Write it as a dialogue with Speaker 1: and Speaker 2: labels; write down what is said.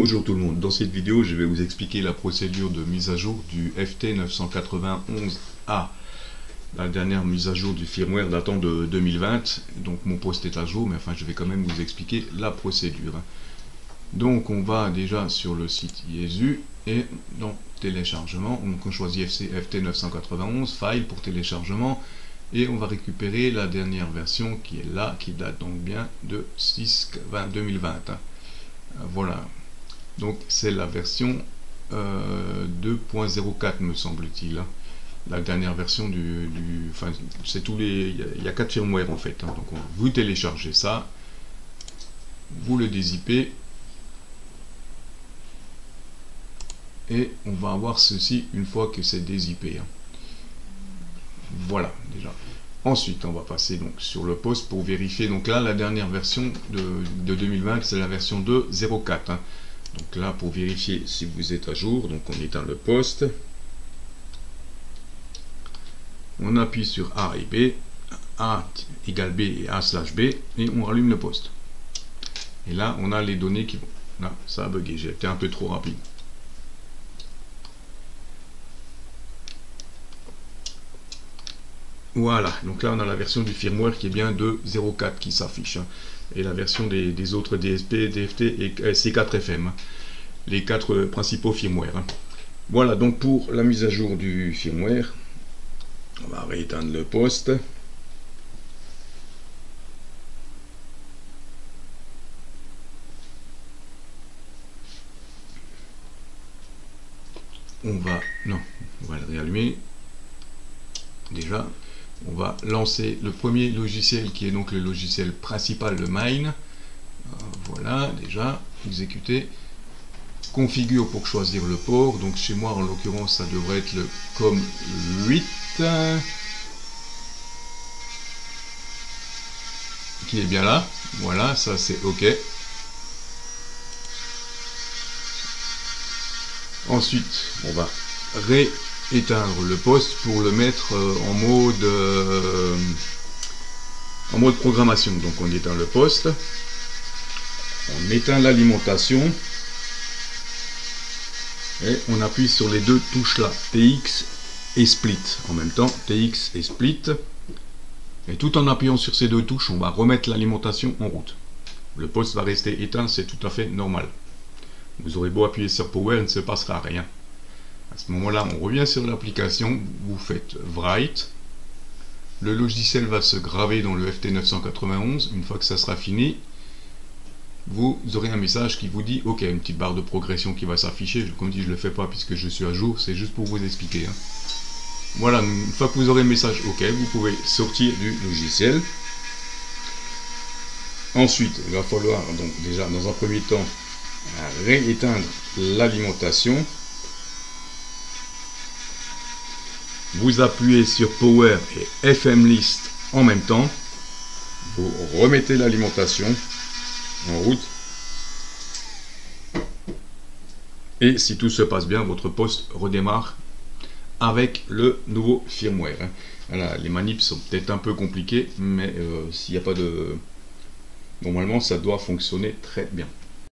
Speaker 1: Bonjour tout le monde, dans cette vidéo je vais vous expliquer la procédure de mise à jour du FT991A, la dernière mise à jour du firmware datant de 2020, donc mon poste est à jour, mais enfin je vais quand même vous expliquer la procédure. Donc on va déjà sur le site Yaesu et dans téléchargement, donc on choisit FT991, file pour téléchargement, et on va récupérer la dernière version qui est là, qui date donc bien de 6/20/2020. Voilà. Donc c'est la version 2.04 me semble-t-il. La dernière version enfin c'est tous les, il y a 4 firmware en fait. Donc vous téléchargez ça, vous le dézippez et on va avoir ceci une fois que c'est dézippé. Voilà déjà. Ensuite, on va passer donc sur le poste pour vérifier. Donc là, la dernière version de 2020, c'est la version 2.04. Donc là, pour vérifier si vous êtes à jour, donc on éteint le poste. On appuie sur A et B, A égale B et A/B, et on rallume le poste. Et là, on a les données qui vont. Là, ça a bugué, j'ai été un peu trop rapide. Voilà, donc là on a la version du firmware qui est bien 2.04 qui s'affiche, et la version des autres DSP, DFT et C4FM, les 4 principaux firmware. Voilà donc pour la mise à jour du firmware. On va rééteindre le poste. On va le réallumer. Déjà, on va lancer le premier logiciel qui est donc le logiciel principal de Mine. Voilà, déjà, exécuter. Configure pour choisir le port. Donc chez moi, en l'occurrence, ça devrait être le COM8. Qui est bien là. Voilà, ça c'est OK. Ensuite, on va éteindre le poste pour le mettre en mode programmation. Donc on éteint le poste, on éteint l'alimentation et on appuie sur les deux touches là, TX et Split en même temps, TX et Split, et tout en appuyant sur ces deux touches on va remettre l'alimentation en route. Le poste va rester éteint, c'est tout à fait normal. Vous aurez beau appuyer sur Power, il ne se passera rien. À ce moment-là, on revient sur l'application, vous faites Write. Le logiciel va se graver dans le FT991. Une fois que ça sera fini, vous aurez un message qui vous dit OK, une petite barre de progression qui va s'afficher. Comme dit, je ne le fais pas puisque je suis à jour, c'est juste pour vous expliquer. Voilà, une fois que vous aurez le message OK, vous pouvez sortir du logiciel. Ensuite, il va falloir donc déjà dans un premier temps rééteindre l'alimentation. Vous appuyez sur Power et FM List en même temps. Vous remettez l'alimentation en route. Et si tout se passe bien, votre poste redémarre avec le nouveau firmware. Voilà, les manips sont peut-être un peu compliquées, mais s'il n'y a pas de... Normalement, ça doit fonctionner très bien.